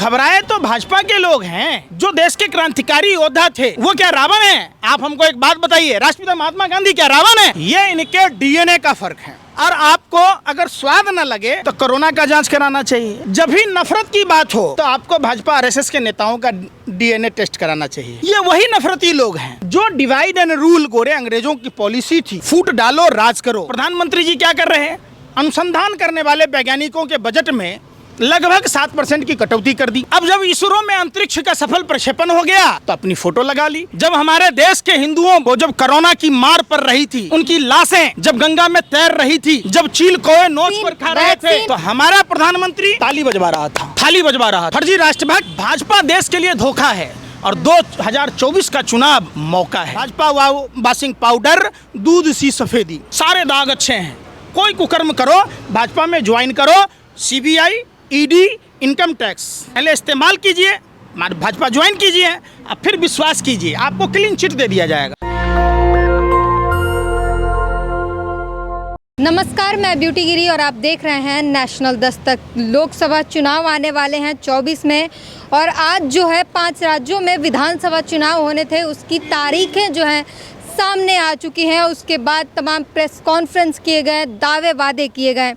घबराए तो भाजपा के लोग हैं। जो देश के क्रांतिकारी योद्धा थे वो क्या रावण है? आप हमको एक बात बताइए, राष्ट्रपिता महात्मा गांधी क्या रावण है? ये इनके डीएनए का फर्क है। और आपको अगर स्वाद न लगे तो कोरोना का जांच कराना चाहिए। जब भी नफरत की बात हो तो आपको भाजपा आरएसएस के नेताओं का डीएनए टेस्ट कराना चाहिए। ये वही नफरती लोग हैं जो डिवाइड एंड रूल गोरे अंग्रेजों की पॉलिसी थी, फूट डालो राज करो। प्रधानमंत्री जी क्या कर रहे हैं? अनुसंधान करने वाले वैज्ञानिकों के बजट में लगभग 7% की कटौती कर दी। अब जब इसरो में अंतरिक्ष का सफल प्रक्षेपण हो गया तो अपनी फोटो लगा ली। जब हमारे देश के हिंदुओं को जब कोरोना की मार पड़ रही थी, उनकी लाशें जब गंगा में तैर रही थी, जब चील कोए नोच पर खा रहे थे, तो हमारा प्रधानमंत्री ताली बजवा रहा था, थाली बजवा रहा था। फर्जी राष्ट्रभक्त। भाजपा देश के लिए धोखा है और 2024 का चुनाव मौका है। भाजपा वाशिंग पाउडर, दूध सी सफेदी, सारे दाग अच्छे हैं। कोई कुकर्म करो, भाजपा में ज्वाइन करो। सीबीआई, ईडी, इनकम टैक्स पहले इस्तेमाल कीजिए, भाजपा ज्वाइन कीजिए, अब फिर विश्वास कीजिए, आपको क्लीन चिट दे दिया जाएगा। नमस्कार, मैं ब्यूटी गिरी और आप देख रहे हैं नेशनल दस्तक। लोकसभा चुनाव आने वाले हैं 24 में और आज जो है 5 राज्यों में विधानसभा चुनाव होने थे, उसकी तारीखें जो हैं सामने आ चुकी हैं। उसके बाद तमाम प्रेस कॉन्फ्रेंस किए गए, दावे वादे किए गए।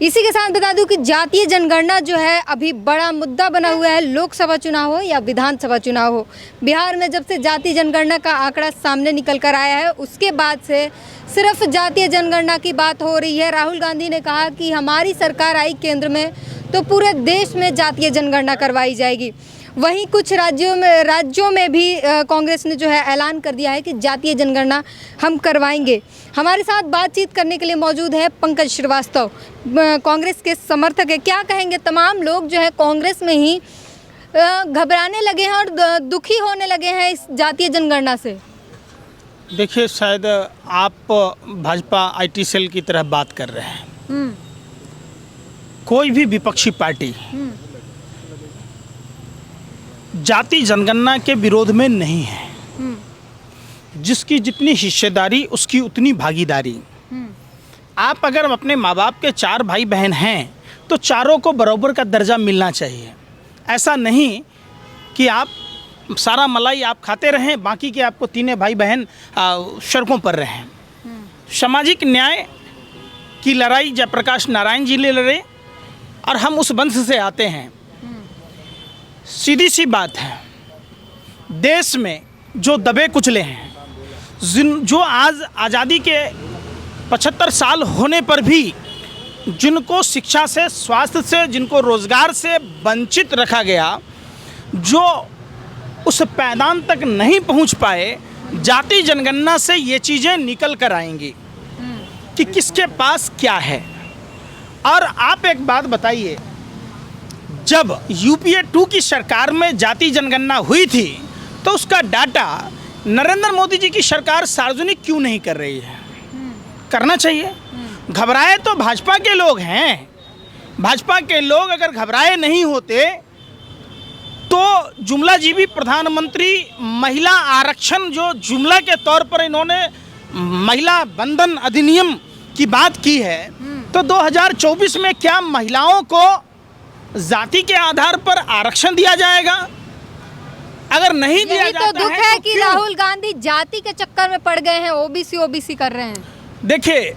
इसी के साथ बता दूं कि जातीय जनगणना जो है अभी बड़ा मुद्दा बना हुआ है। लोकसभा चुनाव हो या विधानसभा चुनाव हो, बिहार में जब से जातीय जनगणना का आंकड़ा सामने निकल कर आया है उसके बाद से सिर्फ जातीय जनगणना की बात हो रही है। राहुल गांधी ने कहा कि हमारी सरकार आई केंद्र में तो पूरे देश में जातीय जनगणना करवाई जाएगी। वहीं कुछ राज्यों में भी कांग्रेस ने जो है ऐलान कर दिया है कि जातीय जनगणना हम करवाएंगे। हमारे साथ बातचीत करने के लिए मौजूद है पंकज श्रीवास्तव, कांग्रेस के समर्थक है। क्या कहेंगे? तमाम लोग जो है कांग्रेस में ही घबराने लगे हैं और दुखी होने लगे हैं इस जातीय जनगणना से। देखिए, शायद आप भाजपा आईटी सेल की तरह बात कर रहे हैं। कोई भी विपक्षी पार्टी जाति जनगणना के विरोध में नहीं है। जिसकी जितनी हिस्सेदारी उसकी उतनी भागीदारी। आप अगर अपने माँ बाप के 4 भाई बहन हैं तो चारों को बराबर का दर्जा मिलना चाहिए। ऐसा नहीं कि आप सारा मलाई आप खाते रहें, बाकी के आपको 3 भाई बहन सड़कों पर रहें। सामाजिक न्याय की लड़ाई जयप्रकाश नारायण जी ले लड़े और हम उस वंश से आते हैं। सीधी सी बात है, देश में जो दबे कुचले हैं, जो आज आज़ादी के 75 साल होने पर भी जिनको शिक्षा से, स्वास्थ्य से, जिनको रोज़गार से वंचित रखा गया, जो उस पैदान तक नहीं पहुंच पाए, जाति जनगणना से ये चीज़ें निकल कर आएंगी कि किसके पास क्या है। और आप एक बात बताइए, जब यूपीए 2 की सरकार में जाति जनगणना हुई थी तो उसका डाटा नरेंद्र मोदी जी की सरकार सार्वजनिक क्यों नहीं कर रही है? करना चाहिए। घबराए तो भाजपा के लोग हैं। भाजपा के लोग अगर घबराए नहीं होते तो जुमला जीवी प्रधानमंत्री महिला आरक्षण जो जुमला के तौर पर इन्होंने महिला बंधन अधिनियम की बात की है, तो 2024 में क्या महिलाओं को जाति के आधार पर आरक्षण दिया जाएगा? अगर नहीं दिया जाता है तो दुख है कि राहुल गांधी जाति के चक्कर में पड़ गए हैं, ओबीसी कर रहे हैं। देखिए,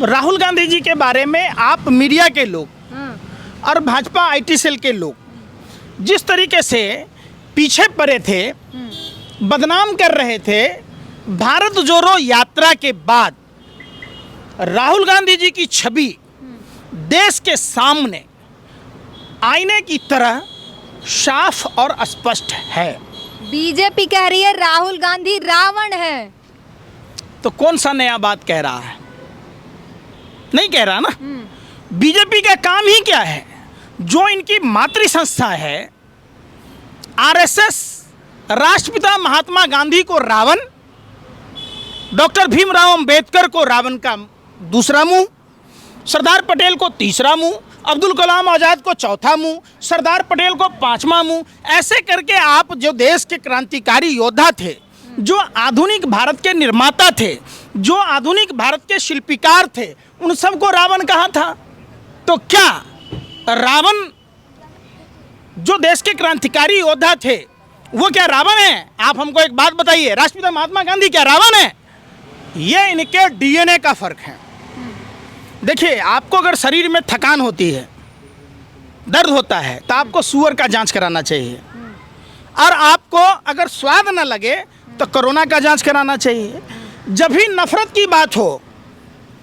राहुल गांधी जी के बारे में आप मीडिया के लोग और भाजपा आईटी सेल के लोग जिस तरीके से पीछे पड़े थे, बदनाम कर रहे थे, भारत जोड़ो यात्रा के बाद राहुल गांधी जी की छवि देश के सामने आईने की तरह साफ और स्पष्ट है। बीजेपी कह रही है राहुल गांधी रावण है, तो कौन सा नया बात कह रहा है? नहीं कह रहा ना। बीजेपी का काम ही क्या है? जो इनकी मातृ संस्था है आरएसएस, राष्ट्रपिता महात्मा गांधी को रावण, डॉक्टर भीमराव अंबेडकर को रावण का दूसरा मुंह, सरदार पटेल को तीसरा मुंह, अब्दुल कलाम आज़ाद को चौथा मुंह, सरदार पटेल को 5वां मुंह, ऐसे करके आप जो देश के क्रांतिकारी योद्धा थे, जो आधुनिक भारत के निर्माता थे, जो आधुनिक भारत के शिल्पकार थे, उन सबको रावण कहा था। तो क्या रावण जो देश के क्रांतिकारी योद्धा थे वो क्या रावण है? आप हमको एक बात बताइए, राष्ट्रपिता महात्मा गांधी क्या रावण है? ये इनके डीएनए का फर्क है। देखिए, आपको अगर शरीर में थकान होती है, दर्द होता है, तो आपको शुगर का जांच कराना चाहिए, और आपको अगर स्वाद न लगे तो कोरोना का जांच कराना चाहिए। जब भी नफरत की बात हो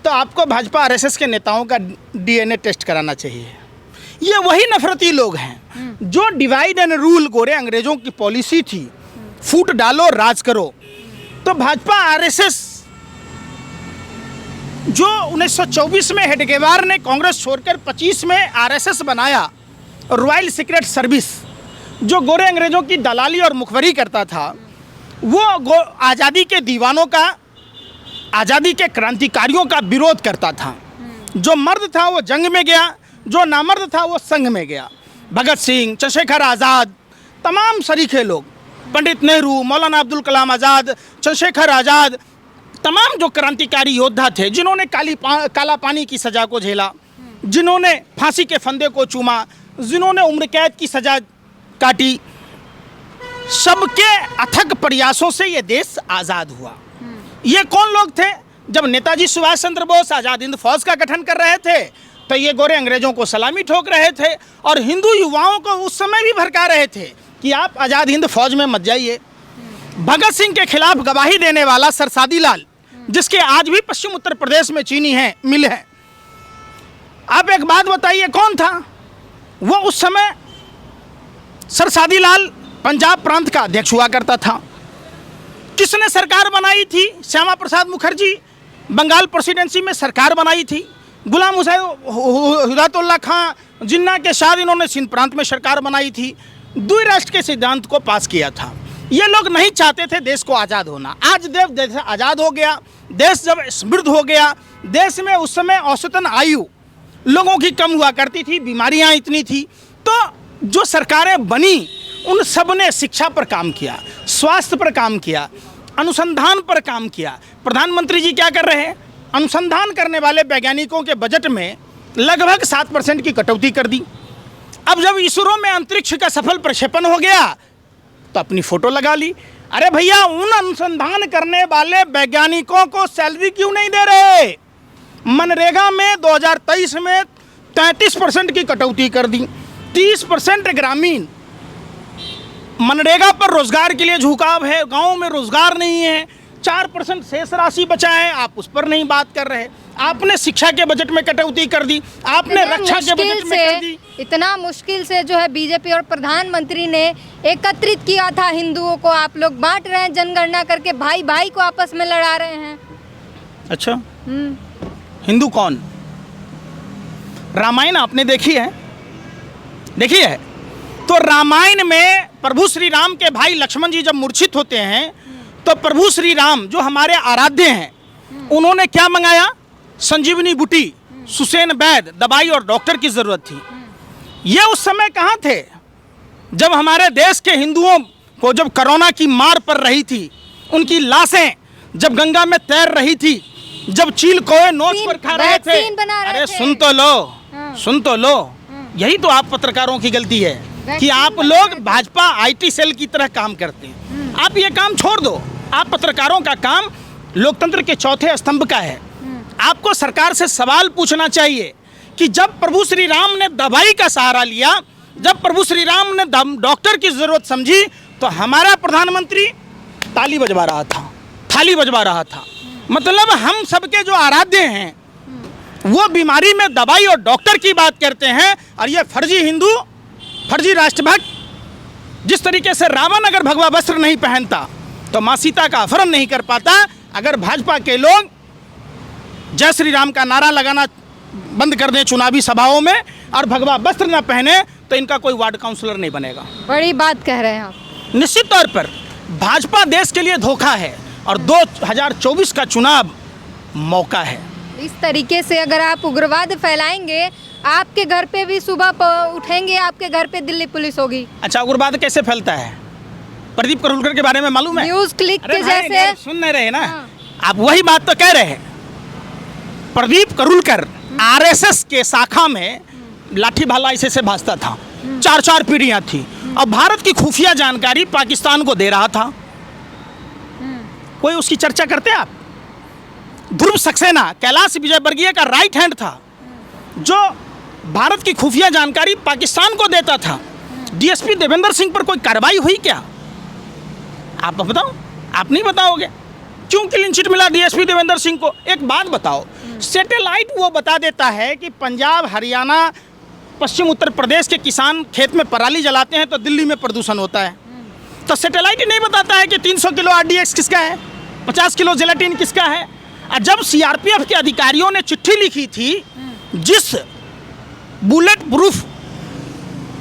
तो आपको भाजपा आरएसएस के नेताओं का डीएनए टेस्ट कराना चाहिए। ये वही नफरती लोग हैं जो डिवाइड एंड रूल गोरे अंग्रेजों की पॉलिसी थी, फूट डालो राज करो। तो भाजपा आरएसएस जो 1924 में हेडगेवार ने कांग्रेस छोड़कर 25 में आरएसएस बनाया, रॉयल सीक्रेट सर्विस, जो गोरे अंग्रेजों की दलाली और मुखबरी करता था, वो आज़ादी के दीवानों का, आज़ादी के क्रांतिकारियों का विरोध करता था। जो मर्द था वो जंग में गया, जो नामर्द था वो संघ में गया। भगत सिंह, चंद्रशेखर आज़ाद, तमाम सरीखे लोग, पंडित नेहरू, मौलाना अब्दुल कलाम आज़ाद, चंद्रशेखर आज़ाद, तमाम जो क्रांतिकारी योद्धा थे जिन्होंने काला पानी की सज़ा को झेला, जिन्होंने फांसी के फंदे को चूमा, जिन्होंने उम्र कैद की सज़ा काटी, सबके अथक प्रयासों से ये देश आज़ाद हुआ। ये कौन लोग थे? जब नेताजी सुभाष चंद्र बोस आज़ाद हिंद फौज का गठन कर रहे थे तो ये गोरे अंग्रेजों को सलामी ठोक रहे थे और हिंदू युवाओं को उस समय भी भड़का रहे थे कि आप आज़ाद हिंद फौज में मत जाइए। भगत सिंह के खिलाफ गवाही देने वाला सरसादी लाल, जिसके आज भी पश्चिम उत्तर प्रदेश में चीनी है मिल है, आप एक बात बताइए कौन था वो? उस समय सरसादी लाल पंजाब प्रांत का अध्यक्ष हुआ करता था। किसने सरकार बनाई थी? श्यामा प्रसाद मुखर्जी बंगाल प्रेसिडेंसी में सरकार बनाई थी। गुलाम हुसैन हिदायतुल्लाह खां जिन्ना के साथ इन्होंने सिंध प्रांत में सरकार बनाई थी। द्विराष्ट्र के सिद्धांत को पास किया था। ये लोग नहीं चाहते थे देश को आज़ाद होना। आज देश आज़ाद हो गया, देश जब समृद्ध हो गया, देश में उस समय औसतन आयु लोगों की कम हुआ करती थी, बीमारियां इतनी थी, तो जो सरकारें बनी उन सब ने शिक्षा पर काम किया, स्वास्थ्य पर काम किया, अनुसंधान पर काम किया। प्रधानमंत्री जी क्या कर रहे हैं? अनुसंधान करने वाले वैज्ञानिकों के बजट में लगभग 7% की कटौती कर दी। अब जब इसरो में अंतरिक्ष का सफल प्रक्षेपण हो गया तो अपनी फोटो लगा ली। अरे भैया, उन अनुसंधान करने वाले वैज्ञानिकों को सैलरी क्यों नहीं दे रहे? मनरेगा में 2023 में 33% की कटौती कर दी। 30% ग्रामीण मनरेगा पर रोजगार के लिए झुकाव है, गांव में रोजगार नहीं है। 4% शेष राशि बचा है, आप उस पर नहीं बात कर रहे। आपने शिक्षा के बजट में कटौती कर दी, आपने रक्षा के बजट में कर दी। इतना मुश्किल से जो है बीजेपी और प्रधानमंत्री ने एकत्रित किया था हिंदुओं को, आप लोग बांट रहे हैं जनगणना करके, भाई भाई को आपस में लड़ा रहे हैं। अच्छा, हिंदू कौन? रामायण आपने देखी है? देखी है? तो रामायण में प्रभु श्री राम के भाई लक्ष्मण जी जब मूर्छित होते हैं तो प्रभु श्री राम जो हमारे आराध्य हैं उन्होंने क्या मंगाया? संजीवनी बूटी, सुसेन वैद्य, दवाई और डॉक्टर की जरूरत थी। ये उस समय कहाँ थे जब हमारे देश के हिंदुओं को जब कोरोना की मार पड़ रही थी, उनकी लाशें जब गंगा में तैर रही थी, जब चील कोए नोच पर खा रहे थे। अरे सुन तो लो, सुन तो लो। यही तो आप पत्रकारों की गलती है कि आप लोग भाजपा आईटी सेल की तरह काम करते हैं। आप ये काम छोड़ दो। आप पत्रकारों का काम लोकतंत्र के चौथे स्तंभ का है। आपको सरकार से सवाल पूछना चाहिए कि जब प्रभु श्री राम ने दवाई का सहारा लिया, जब प्रभु श्री राम ने डॉक्टर की जरूरत समझी, तो हमारा प्रधानमंत्री ताली बजवा रहा था, थाली बजवा रहा था। मतलब हम सबके जो आराध्य हैं वो बीमारी में दवाई और डॉक्टर की बात करते हैं, और ये फर्जी हिंदू, फर्जी राष्ट्रभक्त, जिस तरीके से रावण अगर भगवा वस्त्र नहीं पहनता तो माँ सीता का अपहरण नहीं कर पाता। अगर भाजपा के लोग जय श्री राम का नारा लगाना बंद कर दें चुनावी सभाओं में और भगवा वस्त्र न पहने तो इनका कोई वार्ड काउंसलर नहीं बनेगा। बड़ी बात कह रहे हैं आप। निश्चित तौर पर भाजपा देश के लिए धोखा है और 2024 का चुनाव मौका है। इस तरीके से अगर आप उग्रवाद फैलाएंगे, आपके घर पे भी सुबह उठेंगे, आपके घर पे दिल्ली पुलिस होगी। अच्छा, उग्रवाद कैसे फैलता है? प्रदीप करूलकर के बारे में मालूम है? न्यूज़ क्लिक के जैसे सुन नहीं रहे ना। आप वही बात तो कह रहे हैं। प्रदीप करूलकर आरएसएस के शाखा में लाठी भाला ऐसे भाजता था। चार पीढ़ियां थी, और भारत की खुफिया जानकारी पाकिस्तान को दे रहा था। कोई उसकी चर्चा करते आप? ध्रुव सक्सेना कैलाश विजयवर्गीय का राइट हैंड था, जो भारत की खुफिया जानकारी पाकिस्तान को देता था। डीएसपी देवेंद्र सिंह पर कोई कार्रवाई हुई क्या? आप बताओ, आप नहीं बताओगे। क्यों क्लीन चिट मिला डीएसपी देवेंद्र सिंह को? एक बात बताओ, सैटेलाइट वो बता देता है कि पंजाब, हरियाणा, पश्चिम उत्तर प्रदेश के किसान खेत में पराली जलाते हैं तो दिल्ली में प्रदूषण होता है, तो सैटेलाइट ही नहीं बताता है कि 300 किलो आरडीएक्स किसका है, 50 किलो जेलेटिन किसका है। और जब सीआरपीएफ के अधिकारियों ने चिट्ठी लिखी थी, जिस बुलेट प्रूफ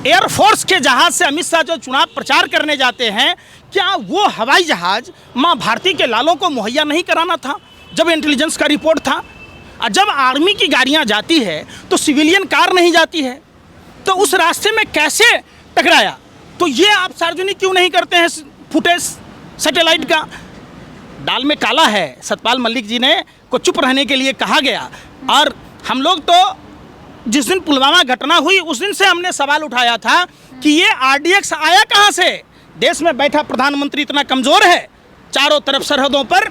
एयरफोर्स के जहाज से अमित शाह जो चुनाव प्रचार करने जाते हैं, क्या वो हवाई जहाज मां भारती के लालों को मुहैया नहीं कराना था जब इंटेलिजेंस का रिपोर्ट था? और जब आर्मी की गाड़ियां जाती है तो सिविलियन कार नहीं जाती है, तो उस रास्ते में कैसे टकराया? तो ये आप सार्वजनिक क्यों नहीं करते हैं फुटेज सैटेलाइट का? दाल में काला है, सतपाल मलिक जी ने को चुप रहने के लिए कहा गया। और हम लोग तो जिस दिन पुलवामा घटना हुई उस दिन से हमने सवाल उठाया था कि ये आरडीएक्स आया कहाँ से? देश में बैठा प्रधानमंत्री इतना कमज़ोर है, चारों तरफ सरहदों पर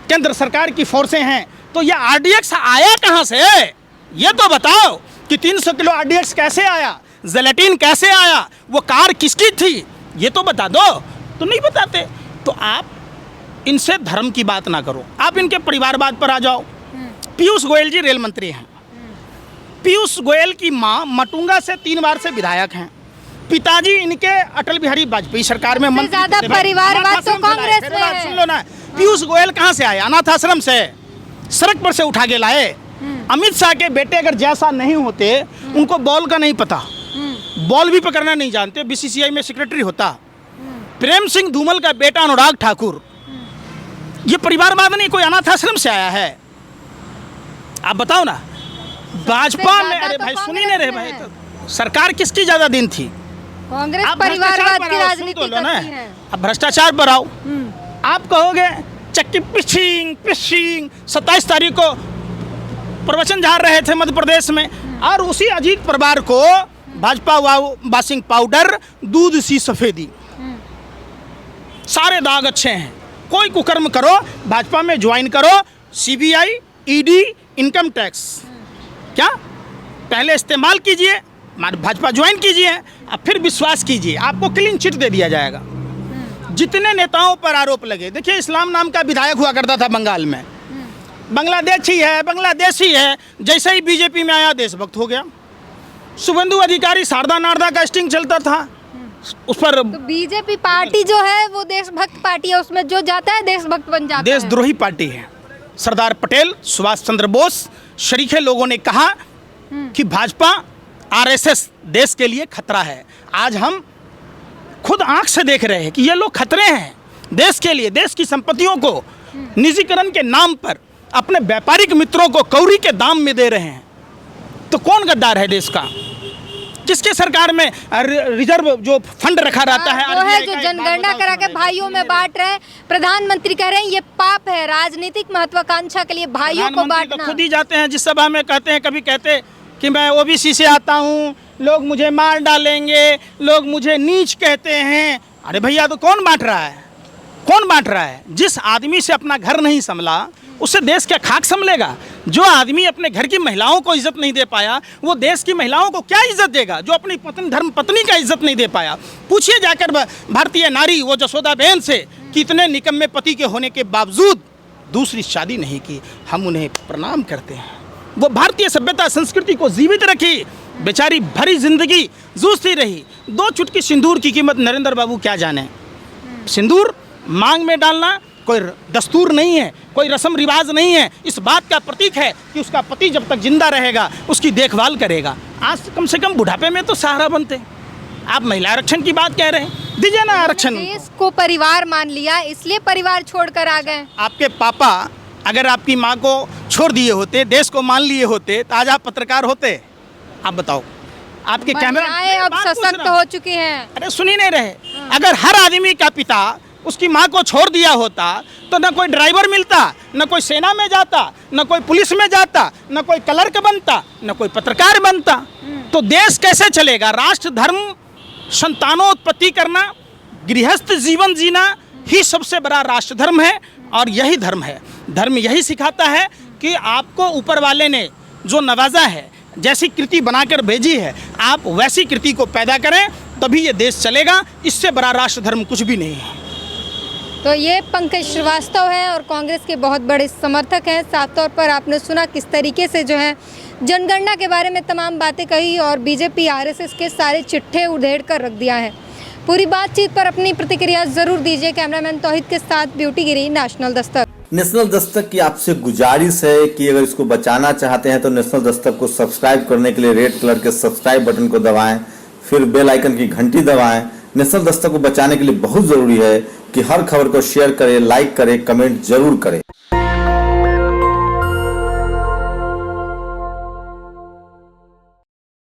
केंद्र सरकार की फोर्सें हैं, तो ये आरडीएक्स आया कहाँ से? ये तो बताओ कि 300 किलो आरडीएक्स कैसे आया, जेलेटिन कैसे आया, वो कार किसकी थी, ये तो बता दो। तो नहीं बताते। तो आप इनसे धर्म की बात ना करो, आप इनके परिवारवाद पर आ जाओ। पीयूष गोयल जी रेल मंत्री हैं। पीयूष गोयल की मां मटुंगा से 3 बार से विधायक हैं। पिताजी इनके अटल बिहारी वाजपेयी सरकार में मंत्री ज्यादा परिवारवाद तो कांग्रेस में है। सुन लो ना, पीयूष गोयल कहाँ से आए? अनाथ आश्रम से, सड़क पर से उठा के लाए। अमित शाह के बेटे अगर जैसा नहीं होते, उनको बॉल का नहीं पता, बॉल भी पकड़ना नहीं जानते, बीसीसीआई में सेक्रेटरी होता। प्रेम सिंह धूमल का बेटा अनुराग ठाकुर, ये परिवारवाद नहीं, कोई अनाथ आश्रम से आया है? आप बताओ ना। भाजपा में, अरे भाई सुनी नहीं रहे भाई, तो सरकार किसकी ज्यादा दिन थी? कांग्रेस आप परिवारवाद की भ्रष्टाचार राजनीति पर आओ, सुन तो लो करती है। अब भ्रष्टाचार पर आओ। आप कहोगे चक्की पिशिंग 27 तारीख को प्रवचन झाड़ रहे थे मध्य प्रदेश में, और उसी अजीत परिवार को भाजपा वाशिंग पाउडर, दूध सी सफेदी, सारे दाग अच्छे हैं। कोई कुकर्म करो, भाजपा में ज्वाइन करो, सीबीआई, ईडी, इनकम टैक्स, क्या पहले इस्तेमाल कीजिए, भाजपा ज्वाइन कीजिए, अब फिर विश्वास कीजिए, आपको क्लीन चिट दे दिया जाएगा। जितने नेताओं पर आरोप लगे, देखिए इस्लाम नाम का विधायक हुआ करता था बंगाल में, बांग्लादेशी है, जैसे ही बीजेपी में आया देशभक्त हो गया। शुभेंदु अधिकारी शारदा नारदा का स्टिंग चलता था, उस पर तो बीजेपी पार्टी जो है वो देशभक्त पार्टी है, उसमें जो जाता है देशभक्त बन जाता है। देशद्रोही पार्टी है। सरदार पटेल, सुभाष चंद्र बोस, शरीके लोगों ने कहा कि भाजपा आरएसएस देश के लिए खतरा है। आज हम खुद आंख से देख रहे हैं कि ये लोग खतरे हैं देश के लिए। देश की संपत्तियों को निजीकरण के नाम पर अपने व्यापारिक मित्रों को कौड़ी के दाम में दे रहे हैं। तो कौन गद्दार है देश का? किसके सरकार में रिजर्व जो फंड रखा रहता है, वो है जो जनगणना करा के भाइयों में बांट रहे हैं। प्रधानमंत्री कह रहे हैं ये पाप है, राजनीतिक महत्वाकांक्षा के लिए भाइयों को बांटना। तो खुद ही जाते हैं जिस सभा में कहते हैं, कभी कहते कि मैं ओबीसी से आता हूँ, लोग मुझे मार डालेंगे, लोग मुझे नीच कहते हैं। अरे भैया, तो कौन बांट रहा है? कौन बांट रहा है? जिस आदमी से अपना घर नहीं संभला, उससे देश क्या खाक संभलेगा? जो आदमी अपने घर की महिलाओं को इज्जत नहीं दे पाया, वो देश की महिलाओं को क्या इज्जत देगा? जो अपनी धर्म पत्नी का इज्जत नहीं दे पाया, पूछिए जाकर भारतीय नारी वो जसोदा बहन से, कितने निकम्मे पति के होने के बावजूद दूसरी शादी नहीं की। हम उन्हें प्रणाम करते हैं। वो भारतीय सभ्यता संस्कृति को जीवित रखी, बेचारी भरी जिंदगी जूझती रही। 2 चुटकी सिंदूर की कीमत नरेंद्र बाबू क्या जाने। सिंदूर मांग में डालना कोई दस्तूर नहीं है, कोई रस्म रिवाज नहीं है, इस बात का प्रतीक है कि उसका पति जब तक जिंदा रहेगा उसकी देखभाल करेगा। आज कम से कम बुढ़ापे में तो सहारा बनते। आप महिला आरक्षण की बात कह रहे हैं, दीजिए ना आरक्षण। देश को परिवार मान लिया, इसलिए परिवार छोड़कर आ गए। आपके पापा अगर आपकी माँ को छोड़ दिए होते, देश को मान लिए होते, तो आज आप पत्रकार होते? आप बताओ। आपके कैमरा अब सशक्त हो चुकी हैं। अरे सुनी नहीं रहे। अगर हर आदमी का पिता उसकी माँ को छोड़ दिया होता तो न कोई ड्राइवर मिलता, न कोई सेना में जाता, न कोई पुलिस में जाता, न कोई क्लर्क बनता, न कोई पत्रकार बनता। तो देश कैसे चलेगा? राष्ट्र धर्म, संतानोत्पत्ति करना, गृहस्थ जीवन जीना ही सबसे बड़ा राष्ट्र धर्म है। और यही धर्म है। धर्म यही सिखाता है कि आपको ऊपर वाले ने जो नवाजा है, जैसी कृति बनाकर भेजी है, आप वैसी कृति को पैदा करें, तभी ये देश चलेगा। इससे बड़ा राष्ट्र धर्म कुछ भी नहीं है। तो ये पंकज श्रीवास्तव हैं और कांग्रेस के बहुत बड़े समर्थक हैं। साफ तौर पर आपने सुना किस तरीके से जो है जनगणना के बारे में तमाम बातें कही और बीजेपी आरएसएस के सारे चिट्ठे उधेड़ कर रख दिया है। पूरी बातचीत पर अपनी प्रतिक्रिया जरूर दीजिए। कैमरामैन तौहीद के साथ ब्यूटी गिरी, नेशनल दस्तक। नेशनल दस्तक की आपसे गुजारिश है कि अगर इसको बचाना चाहते हैं तो नेशनल दस्तक को सब्सक्राइब करने के लिए रेड कलर के सब्सक्राइब बटन को दबाएं, फिर बेल आइकन की घंटी दबाएं। नेशनल दस्तक को बचाने के लिए बहुत जरूरी है कि हर खबर को शेयर करें, लाइक करें, कमेंट जरूर करें।